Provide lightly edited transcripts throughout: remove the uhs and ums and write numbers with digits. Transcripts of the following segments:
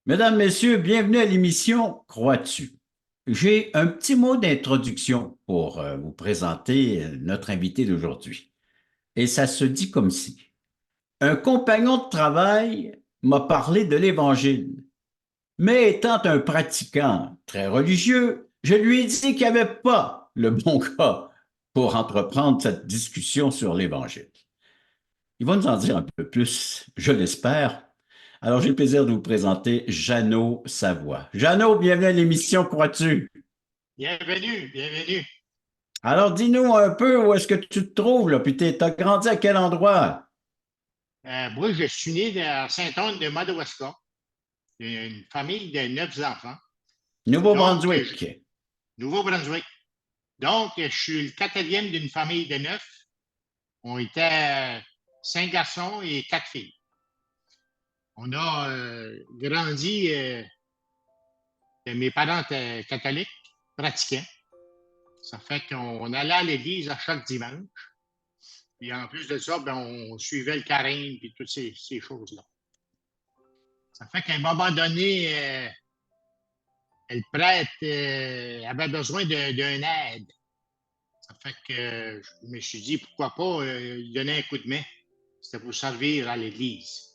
Mesdames, Messieurs, bienvenue à l'émission Crois-tu? J'ai un petit mot d'introduction pour vous présenter notre invité d'aujourd'hui. Et ça se dit comme ci. Un compagnon de travail m'a parlé de l'Évangile, mais étant un pratiquant très religieux, je lui ai dit qu'il n'y avait pas le bon cas pour entreprendre cette discussion sur l'Évangile. Il va nous en dire un peu plus, je l'espère. Alors, j'ai le plaisir de vous présenter Jeannot Savoie. Jeannot, bienvenue à l'émission Crois-tu? Bienvenue, bienvenue. Alors, dis-nous un peu où est-ce que tu te trouves, là, puis t'as grandi à quel endroit? Moi, je suis né à Saint-Anne-de-Madawaska, une famille de 9 enfants. Donc, Nouveau-Brunswick. Nouveau-Brunswick. Donc, je suis le quatrième d'une famille de 9. On était 5 garçons et 4 filles. On a grandi, mes parents étaient catholiques, pratiquants. Ça fait qu'on allait à l'église à chaque dimanche. Puis en plus de ça, ben, on suivait le carême et toutes ces choses-là. Ça fait qu'à un moment donné, le prêtre avait besoin d'un aide. Ça fait que je me suis dit, pourquoi pas lui donner un coup de main. C'était pour servir à l'Église.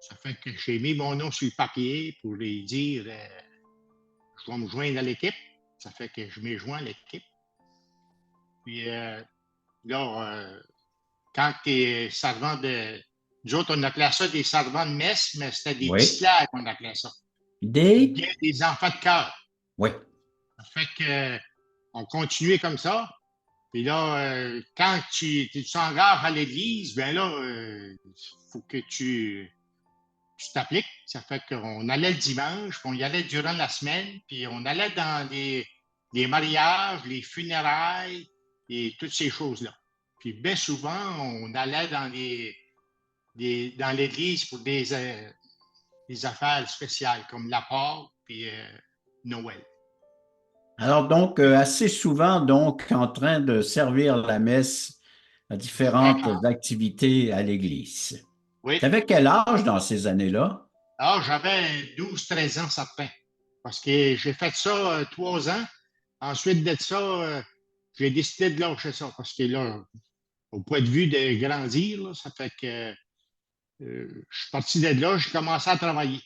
Ça fait que j'ai mis mon nom sur le papier pour lui dire, je vais me joindre à l'équipe. Ça fait que je m'ai joint à l'équipe. Puis là, quand tu es servant de... Nous autres, on appelait ça des servants de messe, mais c'était des Oui. disciples qu'on appelait ça. Ou Des? bien des enfants de cœur. Oui. Ça fait que on continuait comme ça. Puis là, quand tu t'engages à l'église, ben là, il faut que tu t'appliques. Ça fait qu'on allait le dimanche, puis on y allait durant la semaine, puis on allait dans les mariages, les funérailles et toutes ces choses-là. Puis bien souvent, on allait dans l'église pour des affaires spéciales comme la Pâque puis Noël. Alors, donc, assez souvent, donc, en train de servir la messe à différentes D'accord. activités à l'église. Oui. Tu avais quel âge dans ces années-là? Alors, j'avais 12, 13 ans, certain. Parce que j'ai fait ça 3 ans. Ensuite de ça, j'ai décidé de lâcher ça. Parce que là, au point de vue de grandir, là, ça fait que je suis parti de là, j'ai commencé à travailler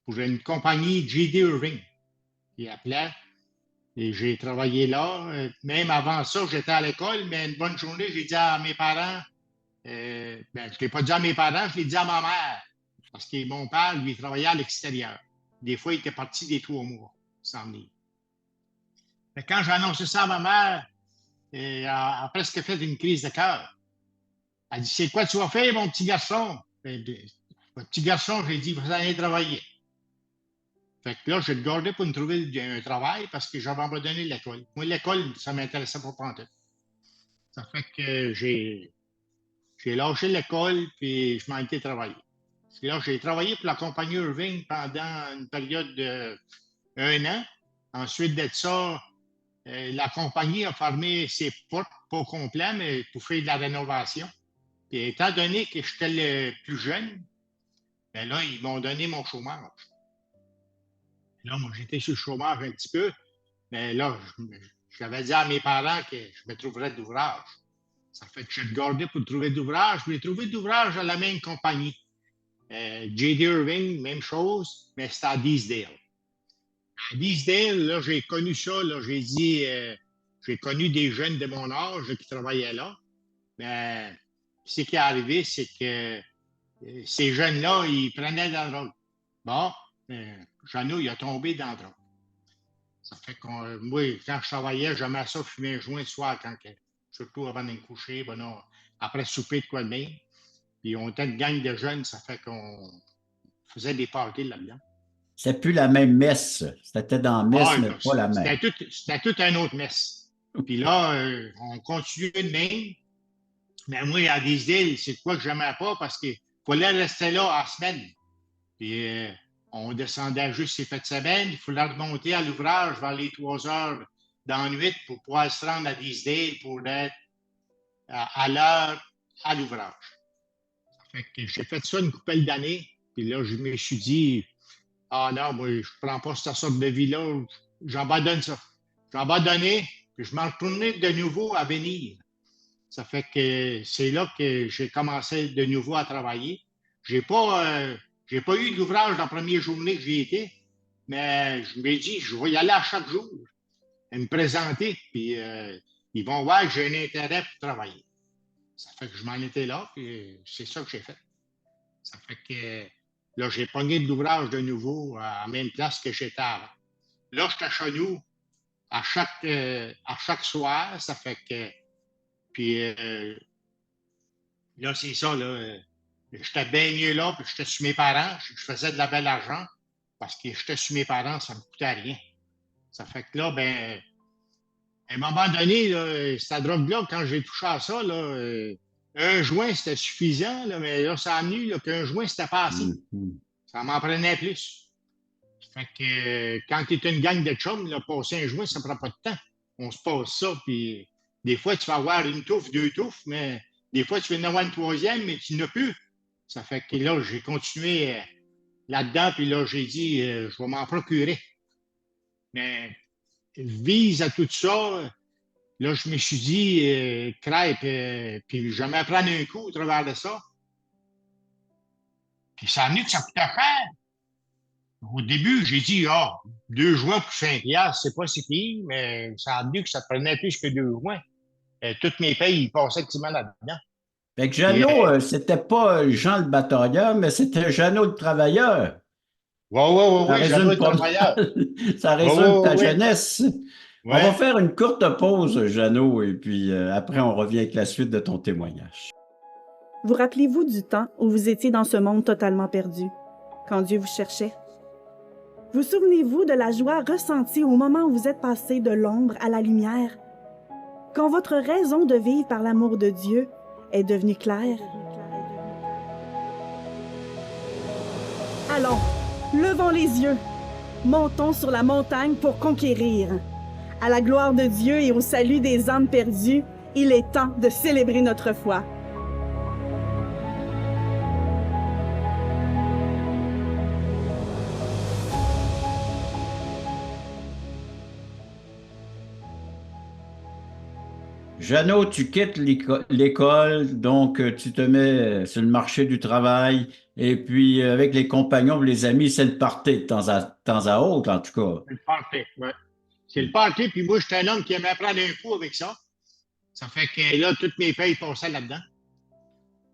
pour une compagnie J.D. Irving qui appelait. Et j'ai travaillé là. Même avant ça, j'étais à l'école, mais une bonne journée, j'ai dit à mes parents, ben, je ne l'ai pas dit à mes parents, je l'ai dit à ma mère. Parce que mon père, lui, travaillait à l'extérieur. Des fois, il était parti des 3 mois sans venir. Mais quand j'ai annoncé ça à ma mère, elle a presque fait une crise de cœur. Elle dit, c'est quoi tu vas faire, mon petit garçon? Mon petit garçon, j'ai dit, vous allez travailler. Fait que là, j'ai gardé pour me trouver un travail parce que j'avais abandonné l'école. Moi, l'école, ça ne m'intéressait pas pantoute. Ça fait que j'ai lâché l'école puis je m'en étais travailler. Là, j'ai travaillé pour la compagnie Irving pendant une période d'1 an. Ensuite de ça, la compagnie a fermé ses portes, pas au complet, mais pour faire de la rénovation. Puis étant donné que j'étais le plus jeune, ben là, ils m'ont donné mon chômage. Là, moi, j'étais sur le chômage un petit peu, mais là, j'avais dit à mes parents que je me trouverais d'ouvrage. Ça fait que j'ai gardé pour trouver d'ouvrage. Je l'ai trouvé d'ouvrage à la même compagnie. J.D. Irving, même chose, mais c'était à Deesdale. À Deesdale, là, j'ai connu ça. Là, j'ai dit, j'ai connu des jeunes de mon âge là, qui travaillaient là. Mais ce qui est arrivé, c'est que ces jeunes-là, ils prenaient dans le drogue. Bon, Jeannot, il a tombé dans le drogue. Ça fait que moi, quand je travaillais, j'aimais ça fumer un joint le soir, surtout avant de me coucher, ben non, après souper de quoi de même. Puis on était une gang de jeunes, ça fait qu'on faisait des parties là-dedans. C'est plus la même messe. C'était dans la messe, Ah, mais pas la même. c'était tout un autre mess. Puis là, on continuait de même. Mais moi, à des îles, c'est quoi que j'aimais pas parce qu'il fallait rester là en semaine. Puis on descendait juste ces fêtes de semaine. Il fallait remonter à l'ouvrage vers les 3 heures dans la nuit pour pouvoir se rendre à Disney pour être à l'heure à l'ouvrage. Fait que j'ai fait ça une couple d'années. Puis là, je me suis dit, Ah non, moi, je prends pas cette sorte de vie-là. J'abandonne ça. J'ai abandonné, puis je m'en retournais de nouveau à venir. Ça fait que c'est là que j'ai commencé de nouveau à travailler. J'ai pas, j'ai pas eu d'ouvrage la première journée que j'y étais, mais je me dit, je vais y aller à chaque jour et me présenter, puis ils vont voir que j'ai un intérêt pour travailler. Ça fait que je m'en étais là, puis c'est ça que j'ai fait. Ça fait que là, j'ai pogné de l'ouvrage de nouveau à la même place que j'étais avant. Là, j'étais chez nous à chaque soir. Ça fait que. Puis là, c'est ça, là. J'étais bien mieux là, puis j'étais sur mes parents. Je faisais de la belle argent parce que j'étais sur mes parents, ça ne me coûtait rien. Ça fait que là, ben, à un moment donné, là, cette drogue-là, quand j'ai touché à ça, là, un joint, c'était suffisant, là, mais là, ça a amené là, qu'un joint, c'était pas assez. Mhm. Ça m'en prenait plus. Fait que quand tu es une gang de chums, là, passer un joint, ça ne prend pas de temps. On se passe ça, puis des fois, tu vas avoir une touffe, deux touffes, mais des fois, tu vas en avoir une troisième, mais tu n'as plus. Ça fait que là, j'ai continué là-dedans, puis là, j'ai dit, je vais m'en procurer. Mais vise à tout ça, là, je me suis dit, crêpe, puis je vais m'en prendre un coup au travers de ça. Puis ça a amené que ça coûtait cher. Au début, j'ai dit, ah, deux joints pour 5 piastres, c'est pas si pire, mais ça a amené que ça prenait plus que deux joints. Toutes mes payes, ils passaient quasiment là-dedans. Fait que Puis, Jeannot, c'était pas Jean le batailleur, mais c'était Jeannot le travailleur. ouais, ouais, ouais, Ça ouais, j'avais résume un pas travailleur. mal. Ça Ouais, résume ouais, ta ouais, jeunesse. On va ouais. faire une courte pause, Jeannot, et puis après, on revient avec la suite de ton témoignage. Vous rappelez-vous du temps où vous étiez dans ce monde totalement perdu, quand Dieu vous cherchait? Vous souvenez-vous de la joie ressentie au moment où vous êtes passé de l'ombre à la lumière? Quand votre raison de vivre par l'amour de Dieu est devenue claire? Allons, levons les yeux, montons sur la montagne pour conquérir. À la gloire de Dieu et au salut des âmes perdues, il est temps de célébrer notre foi. Jeannot, tu quittes l'école, donc tu te mets sur le marché du travail, et puis avec les compagnons, les amis, c'est le party de temps à autre, en tout cas. C'est le party, ouais. C'est le party, puis moi, j'étais un homme qui aimait prendre un coup avec ça. Ça fait que là, toutes mes payes passaient là-dedans.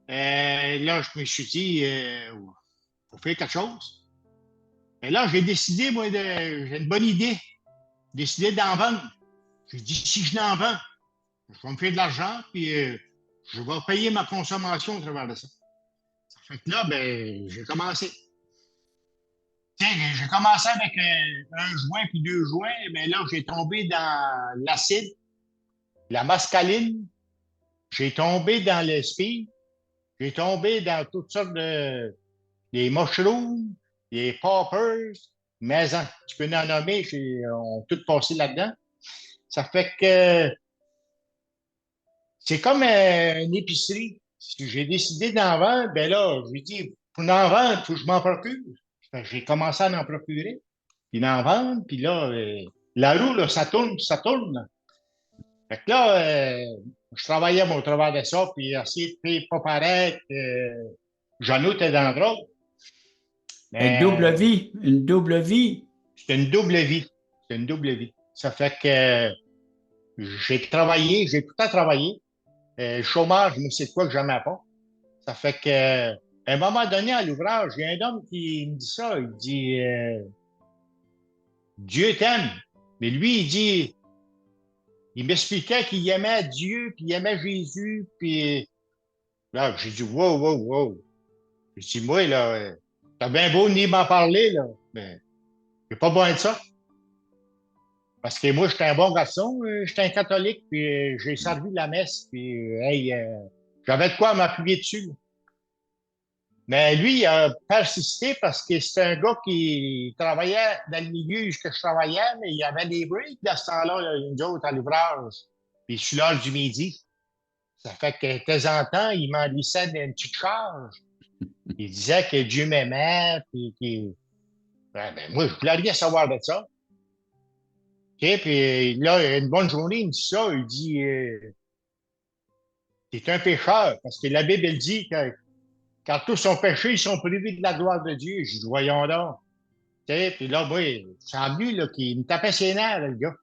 Là, je me suis dit, faut faire quelque chose. Et là, j'ai décidé, moi, j'ai une bonne idée. Décidé d'en vendre. J'ai dit, si je n'en vends, je vais me faire de l'argent, puis je vais payer ma consommation au travers de ça. Ça fait que là, ben, j'ai commencé. Tiens, j'ai commencé avec un joint puis deux joints, mais là, j'ai tombé dans l'acide, la mascaline, j'ai tombé dans le speed, j'ai tombé dans toutes sortes de les mushrooms, les poppers, mais tu peux en nommer, on a tout passé là-dedans. Ça fait que c'est comme une épicerie. Si j'ai décidé d'en vendre, ben là, je lui dis, pour en vendre, il faut que je m'en procure. J'ai commencé à en procurer, puis d'en vendre, puis là, la roue, là, ça tourne, ça tourne. Là. Fait que là, je travaillais au travers de ça, puis essayer de pas paraître j'en étais dans le drogue. Une double Mais vie, une double vie. c'est une double vie. C'est une double vie. Ça fait que j'ai travaillé, j'ai tout le temps travaillé. Le chômage, moi, c'est quoi que j'aimais pas. Ça fait que, à un moment donné, à l'ouvrage, il y a un homme qui me dit ça. Il dit Dieu t'aime. Mais lui, il dit il m'expliquait qu'il aimait Dieu, puis il aimait Jésus, puis là, j'ai dit wow, wow, wow. J'ai dit, moi, là, t'as bien beau ni m'en parler, là, mais j'ai pas besoin de ça. Parce que moi, j'étais un bon garçon, j'étais un catholique, puis j'ai servi la messe, puis hey, j'avais de quoi m'appuyer dessus. Mais lui, il a persisté parce que c'était un gars qui travaillait dans le milieu où je travaillais, mais il y avait des breaks à ce temps-là, là, nous autres, à l'ouvrage. Puis je suis l'heure du midi. Ça fait que de temps en temps, il m'en glissait une petite charge. Il disait que Dieu m'aimait, puis qu'il Moi, je voulais rien savoir de ça. OK, puis là, une bonne journée, il me dit ça. Il dit, t'es un pécheur. Parce que la Bible, elle dit que quand tous sont péchés, ils sont privés de la gloire de Dieu. Je dis, voyons donc. OK, puis là, moi, c'est venu, là, qu'il me tapait ses nerfs, là, le gars.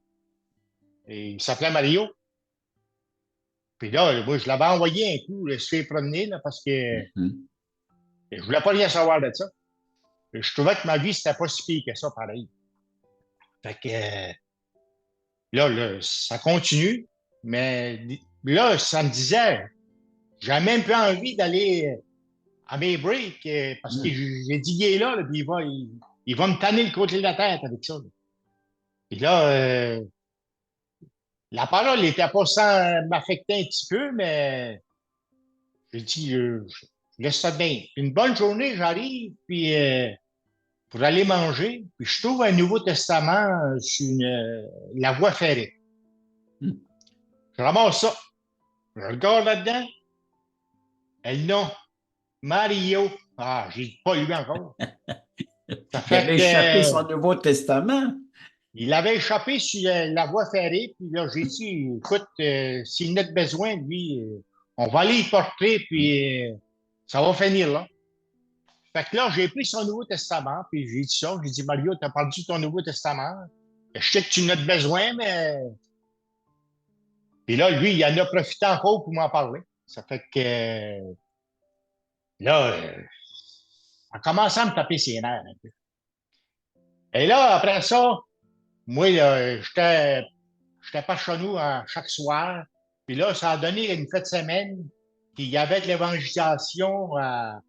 Et il s'appelait Mario. Puis là, moi, je l'avais envoyé un coup, là, se faire promener, là, parce que Mhm. je voulais pas rien savoir de ça. Et je trouvais que ma vie, c'était pas si pire que ça, pareil. Fait que là, ça continue, mais là, ça me disait, j'ai même pas envie d'aller à mes breaks parce que j'ai dit, il est là, puis il va me tanner le côté de la tête avec ça. Là. Puis là, la parole n'était pas sans m'affecter un petit peu, mais j'ai dit, je laisse ça bien. Une bonne journée, j'arrive, puis pour aller manger, puis je trouve un Nouveau Testament sur la voie ferrée. Mhm. Je ramasse ça. Je regarde là-dedans. Elle non. Mario. Ah, j'ai pas lu encore. Ça Il avait fait échappé que son Nouveau Testament. il avait échappé sur la voie ferrée, puis là, j'ai dit, écoute, s'il n'a besoin, lui, on va aller y porter, puis ça va finir là. Fait que là, j'ai pris son Nouveau Testament, puis j'ai dit ça. J'ai dit, Mario, t'as parlé de ton Nouveau Testament. Je sais que tu en as besoin, mais. Et là, lui, il en a profité encore pour m'en parler. Ça fait que là, ça commence à me taper ses nerfs un peu. Et là, après ça, moi, là, j'étais pas chez nous chaque soir. Puis là, ça a donné une fête de semaine. Puis il y avait de l'évangélisation à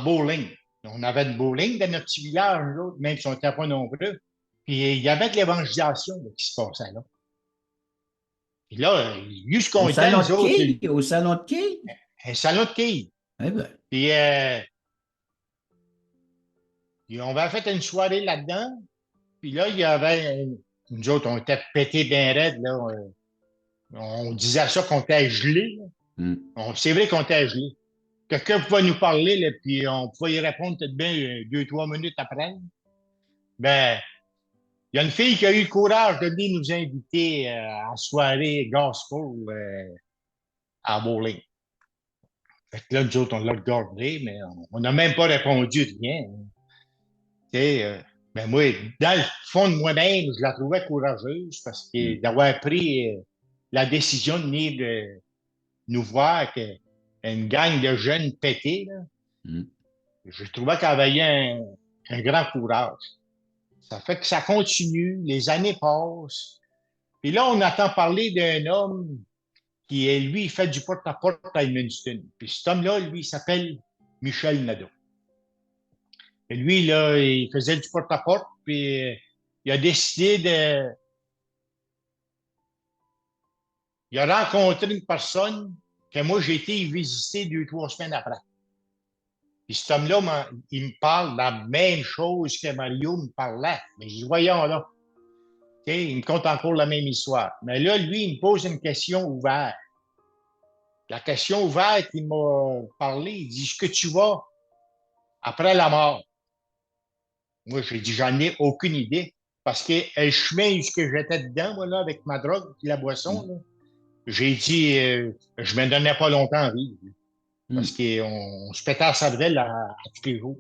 bowling. On avait de bowling dans notre petit village, là, même si on n'était pas nombreux. Puis il y avait de l'évangélisation là, qui se passait là. Puis là, lui, ce qu'on Au était, salon nous de autres, quai? Au salon de quai? un salon de quilles. Eh ben, Puis on avait fait une soirée là-dedans. Puis là, il y avait. Nous autres, on était pétés bien raides, là. On disait ça qu'on était gelés. C'est vrai qu'on était gelés. Quelqu'un pouvait nous parler, là, puis on pouvait y répondre peut-être bien 2, 3 minutes après. Ben, il y a une fille qui a eu le courage de venir nous inviter à la soirée gospel à bowling. Fait que là, nous autres, on l'a regardé, mais on n'a même pas répondu rien. Tu sais, ben moi, dans le fond de moi-même, je la trouvais courageuse parce que d'avoir pris la décision de venir nous voir une gang de jeunes pétés, là, je trouvais qu'elle avait eu un grand courage. Ça fait que ça continue, les années passent. Puis là, on entend parler d'un homme qui, lui, il fait du porte-à-porte à Edmundston. Puis cet homme-là, lui, il s'appelle Michel Nadeau. Et lui, là, il faisait du porte-à-porte, puis il a décidé de. Il a rencontré une personne que moi, j'ai été y visiter 2, 3 semaines après. Puis cet homme-là, il me parle de la même chose que Mario me parlait. Mais je dis, voyons là. Okay, il me conte encore la même histoire. Mais là, lui, il me pose une question ouverte. La question ouverte, il m'a parlé, il dit, est-ce que tu vas après la mort? Moi, j'ai dit, j'en ai aucune idée. Parce que le chemin où j'étais dedans, moi, là, avec ma drogue et la boisson, là, j'ai dit, je me donnais pas longtemps à vivre. Parce qu'on se pétait à cervelle à tous les jours.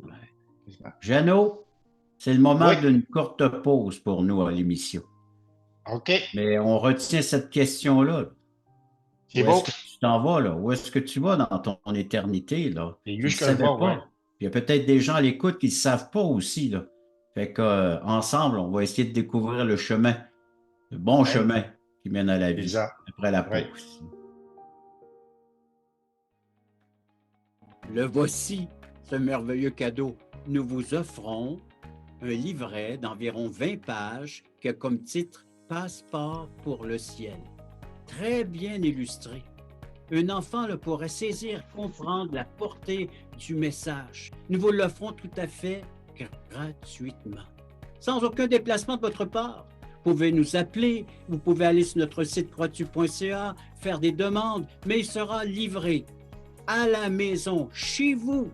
Jeannot, c'est le moment Oui. d'une courte pause pour nous à l'émission. OK. Mais on retient cette question-là. C'est Où beau. est-ce que tu t'en vas, là? Où est-ce que tu vas dans ton éternité, là? C'est Tu lui ne ce que je savais vois, pas. ouais. Puis il y a peut-être des gens à l'écoute qui ne savent pas aussi, là. Fait que, ensemble, on va essayer de découvrir le chemin, le bon Ouais. chemin qui mène à la C'est vie, ça. après la Ouais. pause. Le voici, ce merveilleux cadeau. Nous vous offrons un livret d'environ 20 pages qui a comme titre « Passeport pour le ciel ». Très bien illustré. Un enfant le pourrait saisir, comprendre la portée du message. Nous vous l'offrons tout à fait gratuitement, sans aucun déplacement de votre part. Vous pouvez nous appeler, vous pouvez aller sur notre site croixtu.ca, faire des demandes, mais il sera livré à la maison, chez vous.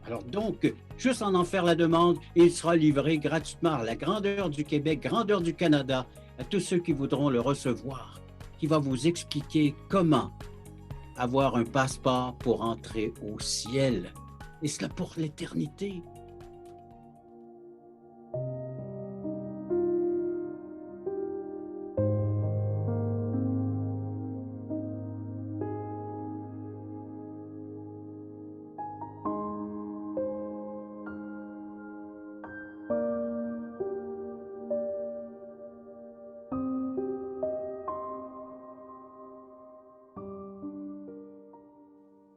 Alors donc, Juste en faire la demande et il sera livré gratuitement à la grandeur du Québec, grandeur du Canada, à tous ceux qui voudront le recevoir, qui va vous expliquer comment avoir un passeport pour entrer au ciel, et cela pour l'éternité.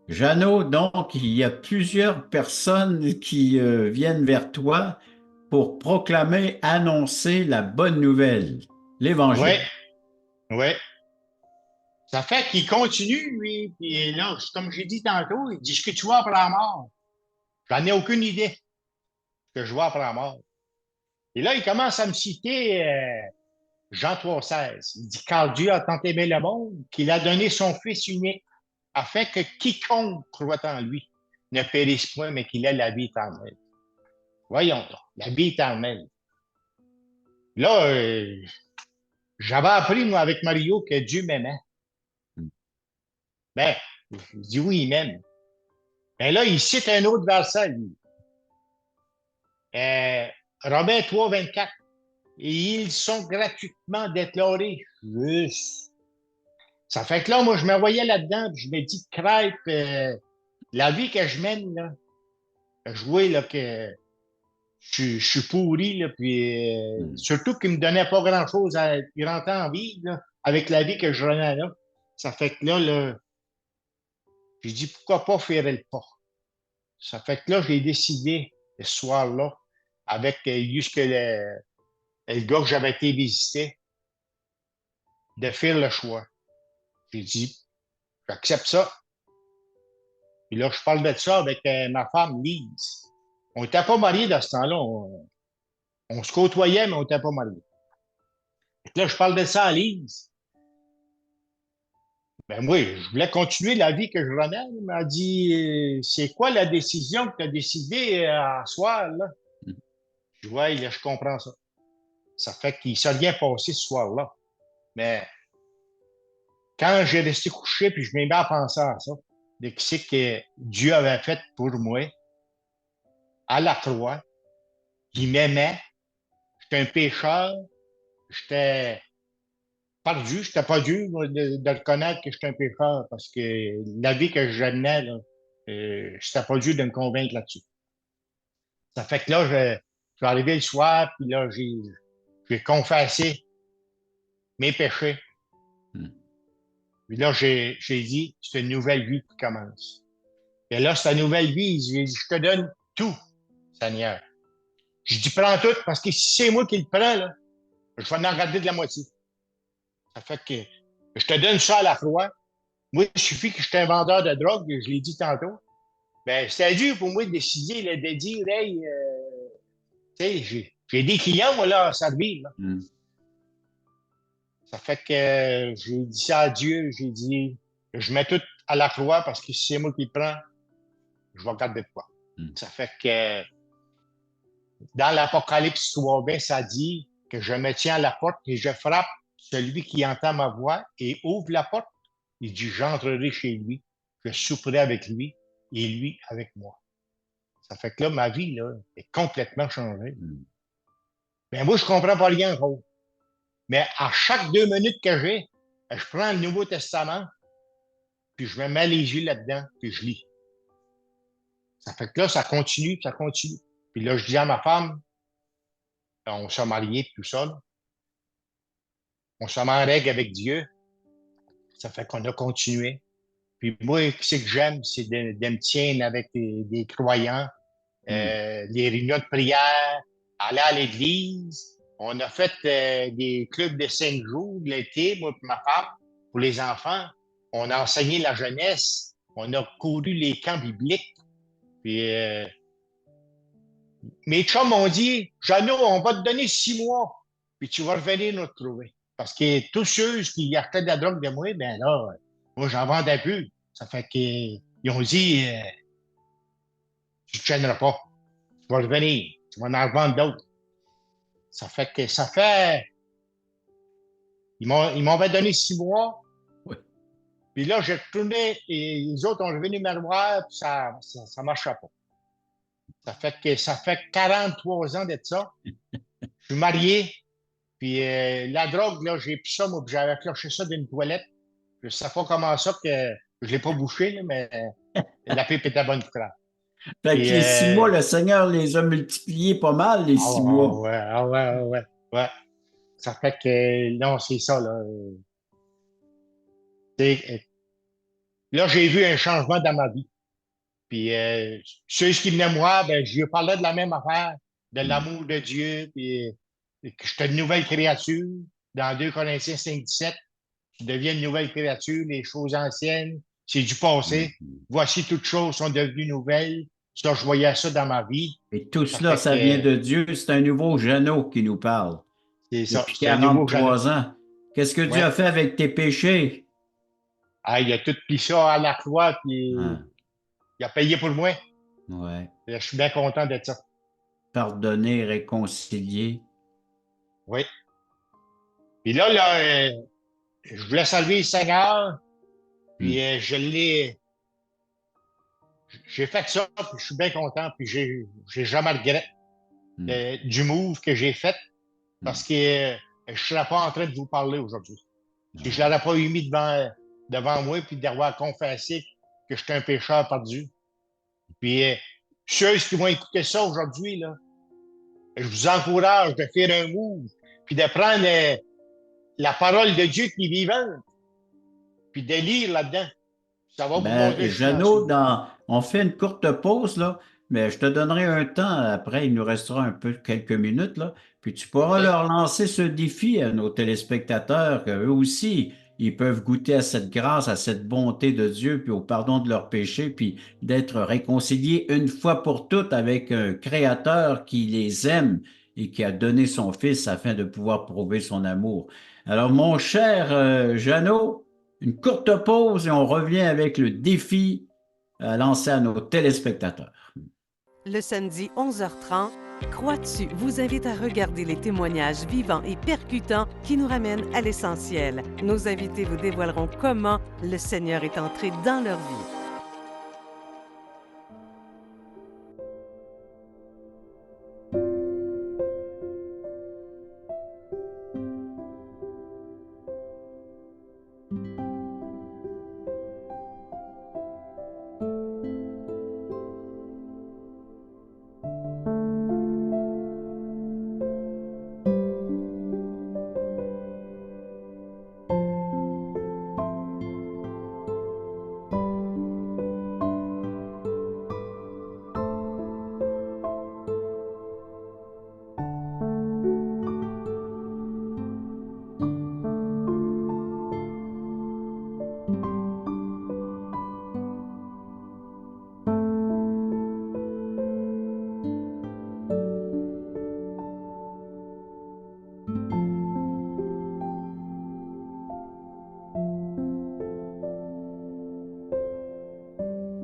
Jeannot, donc, il y a plusieurs personnes qui viennent vers toi pour proclamer, annoncer la bonne nouvelle, Oui, l'Évangile. oui. Ça fait qu'il continue, lui. Puis là, comme j'ai dit tantôt, il dit ce que tu vois après la mort. J'en ai aucune idée ce que je vois après la mort. Et là, il commence à me citer Jean 3,16. Il dit, car Dieu a tant aimé le monde qu'il a donné son Fils unique, afin que quiconque croit en lui ne périsse point, mais qu'il ait la vie éternelle. Voyons donc, la vie éternelle. Là, j'avais appris, moi, avec Mario, que Dieu m'aimait. Ben, je dis oui, il m'aime. Ben là, il cite un autre verset, lui. Romains 3, 24. Et ils sont gratuitement déclarés justes. Ça fait que là, moi, je me voyais là-dedans, puis je me dis, crêpe, la vie que je mène, là, je vois là, que je suis pourri, là, puis surtout qu'il me donnait pas grand-chose à y rentrer en vie, là, avec la vie que je renais là. Ça fait que là, j'ai dit, pourquoi pas faire le pas? Ça fait que là, j'ai décidé, ce soir-là, avec juste que le gars que j'avais été visiter, de faire le choix. J'ai dit, j'accepte ça. Puis là, je parle de ça avec ma femme, Lise. On n'était pas mariés dans ce temps-là. On se côtoyait, mais on n'était pas mariés. Là, je parle de ça à Lise. Ben oui, je voulais continuer la vie que je renais. Elle m'a dit, c'est quoi la décision que tu as décidée à soir, là? Je dis, ouais, là, je comprends ça. Ça fait qu'il ne s'est rien passé ce soir-là. Mais quand j'ai resté couché, puis je m'ai mis à penser à ça, de ce que Dieu avait fait pour moi à la croix, qu'il m'aimait, j'étais un pécheur, j'étais perdu, j'étais pas dur de reconnaître que j'étais un pécheur parce que la vie que je menais, là, j'étais pas dur de me convaincre là-dessus. Ça fait que là, je suis arrivé le soir, puis là, j'ai confessé mes péchés. Puis là, j'ai dit, c'est une nouvelle vie qui commence. Et là, cette nouvelle vie, j'ai dit, je te donne tout, Seigneur. Je dis, prends tout, parce que si c'est moi qui le prends, là, je vais en garder de la moitié. Ça fait que je te donne ça à la fois. Moi, il suffit que je suis un vendeur de drogue, je l'ai dit tantôt. Ben, c'était dur pour moi de décider, là, de dire, hey, tu sais, j'ai des clients, moi, là, à servir. Là. Ça fait que j'ai dit ça à Dieu, j'ai dit, je mets tout à la croix parce que si c'est moi qui le prends, je vais garder de quoi. Ça fait que dans l'Apocalypse 3:20, ça dit que je me tiens à la porte et je frappe celui qui entend ma voix et ouvre la porte. Il dit, j'entrerai chez lui, je souperai avec lui et lui avec moi. Ça fait que là, ma vie là, est complètement changée. Ben, moi, je comprends pas rien encore. Mais à chaque 2 minutes que j'ai, je prends le Nouveau Testament, puis je me mets les yeux là-dedans, puis je lis. Ça fait que là, ça continue, ça continue. Puis là, je dis à ma femme, on s'est mariés, tout ça. Là. On s'est mis en règle avec Dieu. Ça fait qu'on a continué. Puis moi, ce que j'aime, c'est de me tenir avec des croyants, les réunions de prière, aller à l'église. On a fait des clubs de 5 jours l'été, moi et ma femme, pour les enfants. On a enseigné la jeunesse. On a couru les camps bibliques. Puis mes chums m'ont dit, Jeannot, on va te donner 6 mois, puis tu vas revenir nous retrouver. Parce que tous ceux qui achetaient de la drogue de moi, ben là, moi, j'en vendais plus. Ça fait qu'ils ont dit, tu ne te gêneras pas. tu vas revenir. Tu vas en revendre d'autres. Ils m'avaient donné 6 mois. Oui. Puis là, j'ai retourné et les autres ont revenu me voir, puis ça marchait pas. Ça fait 43 ans d'être ça. Je suis marié, puis la drogue, là, j'ai pris ça, moi, puis j'avais cloché ça d'une toilette. Je ne sais pas comment ça que je ne l'ai pas bouché, là, mais la pipe était bonne pour ça. Fait que Puis, les 6 mois, le Seigneur les a multipliés pas mal, les ah 6 mois. ouais, ah ouais, ah ouais, ouais. Ça fait que, non, c'est ça, là. Là, j'ai vu un changement dans ma vie. Puis, ceux qui venaient moi, ben, je lui parlais de la même affaire, de Hmm. l'amour de Dieu, puis que j'étais une nouvelle créature. Dans 2 Corinthiens 5, 17, tu deviens une nouvelle créature, les choses anciennes, c'est du passé. Hmm. Voici toutes choses sont devenues nouvelles. Ça, je voyais ça dans ma vie. Et tout Ça cela, fait ça vient que de Dieu. C'est un nouveau Jeannot qui nous parle c'est ça, depuis c'est un nouveau jeune. 43 ans. Qu'est-ce que Dieu Ouais. a fait avec tes péchés? Ah, il a tout pris ça à la croix, puis Ah, il a payé pour moi. ouais. Je suis bien content de ça. Pardonner, réconcilier. Oui. Puis là, je voulais saluer le Seigneur, Hmm. puis j'ai fait ça, puis je suis bien content, puis j'ai jamais de regret Hmm. du move que j'ai fait, Hmm. parce que je ne serais pas en train de vous parler aujourd'hui. Si je ne Ah, l'aurais pas eu mis devant moi, puis d'avoir confessé que j'étais un pécheur perdu. Puis ceux qui vont écouter ça aujourd'hui, là, je vous encourage de faire un move, puis de prendre la parole de Dieu qui est vivante, puis de lire là-dedans. Ça va vous ben, montrer Jeannot, chanceux. on fait une courte pause, là, mais je te donnerai un temps après, il nous restera un peu quelques minutes, là, puis tu pourras OK? leur lancer ce défi à nos téléspectateurs, qu'eux aussi, ils peuvent goûter à cette grâce, à cette bonté de Dieu, puis au pardon de leurs péchés, puis d'être réconciliés une fois pour toutes avec un Créateur qui les aime et qui a donné son Fils afin de pouvoir prouver son amour. Alors, mon cher Jeannot, une courte pause et on revient avec le défi lancé à nos téléspectateurs. Le samedi 11h30, Crois-tu vous invite à regarder les témoignages vivants et percutants qui nous ramènent à l'essentiel. Nos invités vous dévoileront comment le Seigneur est entré dans leur vie.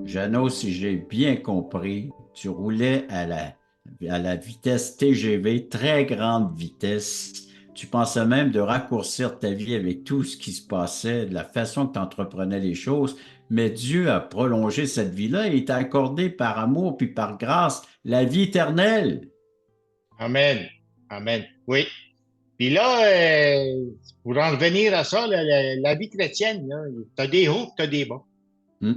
Jeannot, si j'ai bien compris, tu roulais à la vitesse TGV, très grande vitesse. Tu pensais même de raccourcir ta vie avec tout ce qui se passait, de la façon que tu entreprenais les choses. Mais Dieu a prolongé cette vie-là et il t'a accordé par amour puis par grâce la vie éternelle. Amen. Amen. Oui. Puis là, pour en revenir à ça, la vie chrétienne, tu as des hauts, tu as des bas. Hmm.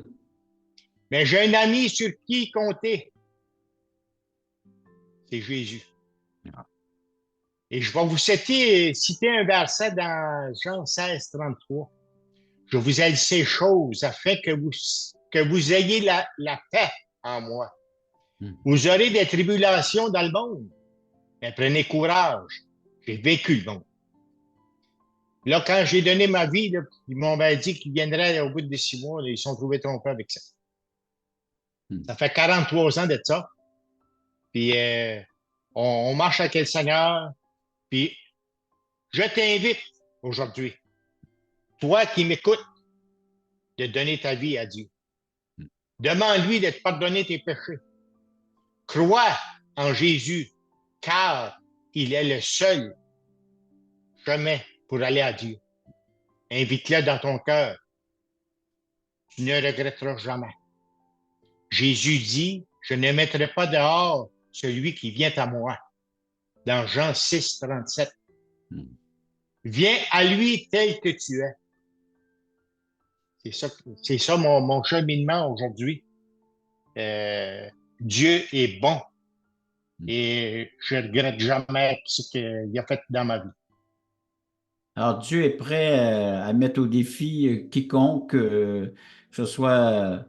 Mais j'ai un ami sur qui compter, c'est Jésus. Et je vais vous citer un verset dans Jean 16, 33. Je vous ai dit ces choses afin que vous ayez la paix en moi. Hmm. Vous aurez des tribulations dans le monde, mais prenez courage. J'ai vécu le monde. Là, quand j'ai donné ma vie, là, ils m'ont dit qu'ils viendraient au bout de 6 mois. Là, ils se sont trouvés trompés avec ça. Hmm. Ça fait 43 ans de ça. Puis on marche avec le Seigneur. Puis je t'invite aujourd'hui, toi qui m'écoutes, de donner ta vie à Dieu. Hmm. Demande-lui de te pardonner tes péchés. Crois en Jésus, car il est le seul chemin pour aller à Dieu. Invite-le dans ton cœur. Tu ne regretteras jamais. Jésus dit, je ne mettrai pas dehors celui qui vient à moi. Dans Jean 6, 37. Viens à lui tel que tu es. C'est ça mon cheminement aujourd'hui. Dieu est bon et je ne regrette jamais ce qu'il a fait dans ma vie. Alors, Dieu est prêt à mettre au défi quiconque, que ce soit,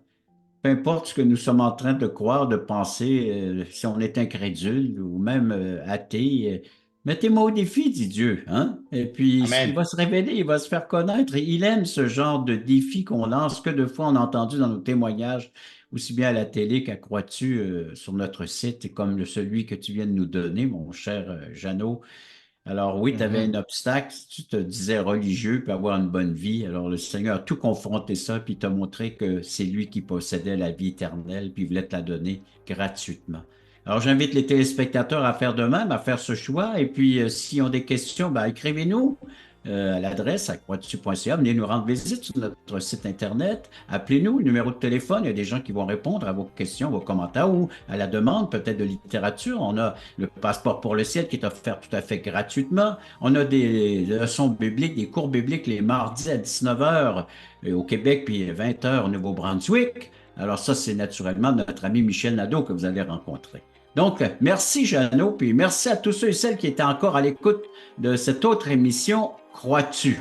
peu importe ce que nous sommes en train de croire, de penser, si on est incrédule ou même athée. Mettez-moi au défi, dit Dieu, hein? Et puis, il Amen. va se révéler, il va se faire connaître. Il aime ce genre de défi qu'on lance, que de fois on a entendu dans nos témoignages, aussi bien à la télé qu'à Croix-tu, sur notre site, comme celui que tu viens de nous donner, mon cher Jeannot. Alors oui, tu avais un obstacle, tu te disais religieux, puis avoir une bonne vie. Alors le Seigneur a tout confronté ça, puis t'a montré que c'est lui qui possédait la vie éternelle, puis il voulait te la donner gratuitement. Alors j'invite les téléspectateurs à faire de même, à faire ce choix, et puis s'ils ont des questions, ben, écrivez-nous à l'adresse à croix-dessus.ca. Venez nous rendre visite sur notre site Internet. Appelez-nous, le numéro de téléphone. Il y a des gens qui vont répondre à vos questions, vos commentaires ou à la demande peut-être de littérature. On a le Passeport pour le ciel qui est offert tout à fait gratuitement. On a des leçons bibliques, des cours bibliques les mardis à 19 heures au Québec puis 20 heures au Nouveau-Brunswick. Alors ça, c'est naturellement notre ami Michel Nadeau que vous allez rencontrer. Donc, merci Jeannot, puis merci à tous ceux et celles qui étaient encore à l'écoute de cette autre émission Crois-tu?